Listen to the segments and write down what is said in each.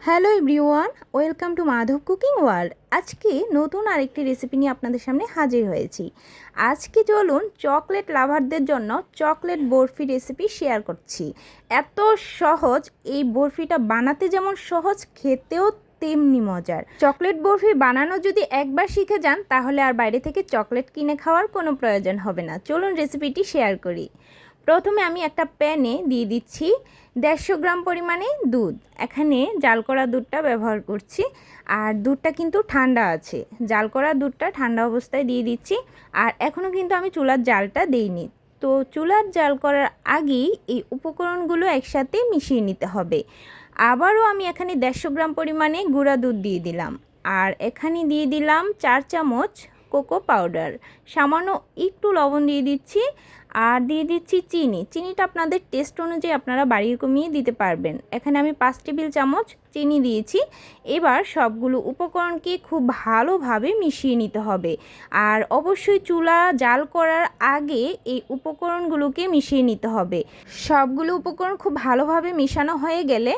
Hello everyone, welcome to Madhab cooking world. আজকে নতুন আরেকটি রেসিপি নিয়ে আপনাদের সামনে হাজির হয়েছি। আজকে চলুন চকলেট লাভারদের জন্য চকলেট বরফি রেসিপি শেয়ার করছি। এত সহজ, এই বরফিটা বানাতে যেমন সহজ, খেতেও তেমনি মজার। চকলেট বরফি বানানো যদি একবার শিখে যান তাহলে আর বাইরে থেকে চকলেট কিনে খাওয়ার কোনো প্রয়োজন হবে না। চলুন রেসিপিটি শেয়ার করি। প্রথমে আমি একটা প্যানে দিয়ে দিচ্ছি 150 গ্রাম পরিমাণে দুধ। এখানে জাল করা দুধটা ব্যবহার করছি, আর দুধটা কিন্তু ঠান্ডা আছে। জাল করা দুধটা ঠান্ডা অবস্থায় দিয়ে দিচ্ছি, আর এখনও কিন্তু আমি চুলার জালটা দিইনি। তো চুলার জাল করার আগেই এই উপকরণগুলো একসাথে মিশিয়ে নিতে হবে। আবারও আমি এখানে 150 গ্রাম পরিমাণে গুঁড়া দুধ দিয়ে দিলাম, আর এখানে দিয়ে দিলাম 4 চামচ কোকো পাউডার, সামান্য একটু লবণ দিয়ে দিচ্ছি, আর দিয়ে দিচ্ছি চিনিটা আপনাদের টেস্ট অনুযায়ী আপনারা বাড়িয়ে কমিয়ে দিতে পারবেন। এখানে আমি 5 টেবিল চামচ চিনি দিয়েছি। এবার সবগুলো উপকরণকে খুব ভালোভাবে মিশিয়ে নিতে হবে, আর অবশ্যই চুলা জাল করার আগে এই উপকরণগুলোকে মিশিয়ে নিতে হবে। সবগুলো উপকরণ খুব ভালোভাবে মেশানো হয়ে গেলে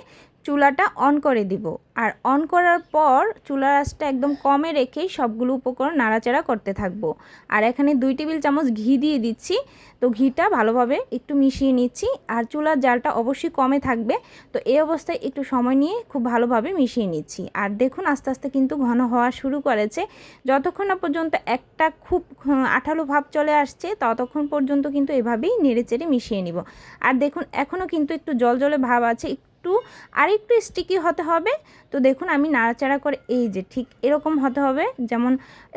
চুলাটা অন করে দিব, আর অন করার পর চুলার আঁচটা একদম কমে রেখেই সবগুলো উপকরণ নাড়াচাড়া করতে থাকবো। আর এখানে 2 টেবিল চামচ ঘি দিয়ে দিচ্ছি। তো ঘিটা ভালোভাবে একটু মিশিয়ে নিচ্ছি, আর চুলার জালটা অবশ্যই কমে থাকবে। তো এই অবস্থায় একটু সময় নিয়ে খুব ভালোভাবে মিশিয়ে নিচ্ছি। আর দেখুন আস্তে আস্তে কিন্তু ঘন হওয়া শুরু করেছে। যতক্ষণ না পর্যন্ত একটা খুব আঠালো ভাব চলে আসছে ততক্ষণ পর্যন্ত কিন্তু এভাবেই নেড়েচেড়ে মিশিয়ে নিব। আর দেখুন এখনও কিন্তু একটু জলজলে ভাব আছে, আরেকটু স্টিকি হতে হবে। তো দেখুন আমি নাড়াচাড়া করে এই যে ঠিক এরকম হতে হবে, যেমন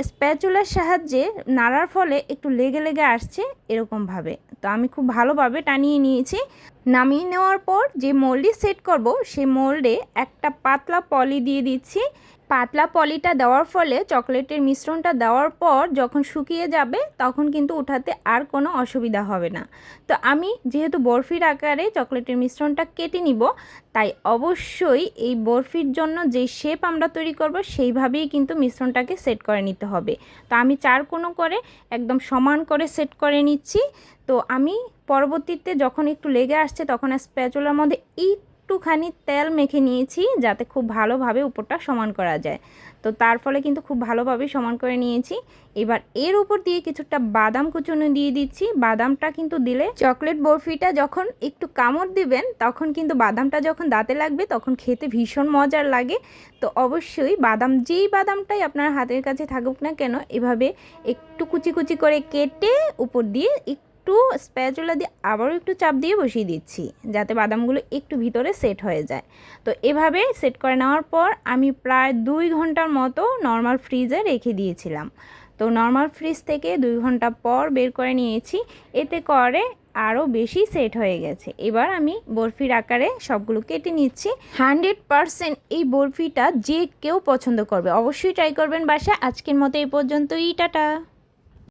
স্প্যাচুলার সাহায্যে নাড়ার ফলে একটু লেগে লেগে আসছে এরকমভাবে। তো আমি খুব ভালোভাবে টানিয়ে নিয়েছি। নামিয়ে নেওয়ার পর যে মোল্ডে সেট করব সেই মোল্ডে একটা পাতলা পলি দিয়ে দিচ্ছি। পাতলা পলিটা দেওয়ার ফলে চকলেটের মিশ্রণটা দেওয়ার পর যখন শুকিয়ে যাবে তখন কিন্তু উঠাতে আর কোনো অসুবিধা হবে না। তো আমি যেহেতু বরফির আকারে চকলেটের মিশ্রণটা কেটে নিব, তাই অবশ্যই এই বরফির জন্য যে শেপ আমরা তৈরি করব সেইভাবেই কিন্তু মিশ্রণটাকে সেট করে নিতে হবে। তো আমি 4 কোণা করে একদম সমান করে সেট করে নিচ্ছি। তো আমি পরবর্তীতে যখন একটু লেগে আসছে তখন স্প্যাচুলার মধ্যে একটুখানি তেল মেখে নিয়েছি, যাতে খুব ভালোভাবে উপরটা সমান করা যায়। তো তার ফলে কিন্তু খুব ভালোভাবে সমান করে নিয়েছি। এবার এর উপর দিয়ে কিছুটা বাদাম কুচুনো দিয়ে দিচ্ছি। বাদামটা কিন্তু দিলে চকলেট বরফিটা যখন একটু কামড় দিবেন তখন কিন্তু বাদামটা যখন দাঁতে লাগবে তখন খেতে ভীষণ মজার লাগে। তো অবশ্যই বাদাম, যেই বাদামটাই আপনার হাতের কাছে থাকুক না কেন, এভাবে একটু কুচি কুচি করে কেটে উপর দিয়ে একটু স্প্যাচুলা দিয়ে আবারও একটু চাপ দিয়ে বসিয়ে দিচ্ছি, যাতে বাদামগুলো একটু ভিতরে সেট হয়ে যায়। তো এভাবে সেট করে নেওয়ার পর আমি প্রায় 2 ঘন্টার মতো নর্মাল ফ্রিজে রেখে দিয়েছিলাম। তো নর্মাল ফ্রিজ থেকে 2 ঘন্টা পর বের করে নিয়েছি, এতে করে আরও বেশি সেট হয়ে গেছে। এবার আমি বরফির আকারে সবগুলো কেটে নিচ্ছি। 100% এই বরফিটা যে কেউ পছন্দ করবে। অবশ্যই ট্রাই করবেন বাসায়। আজকের মতো এই পর্যন্তই, টাটা।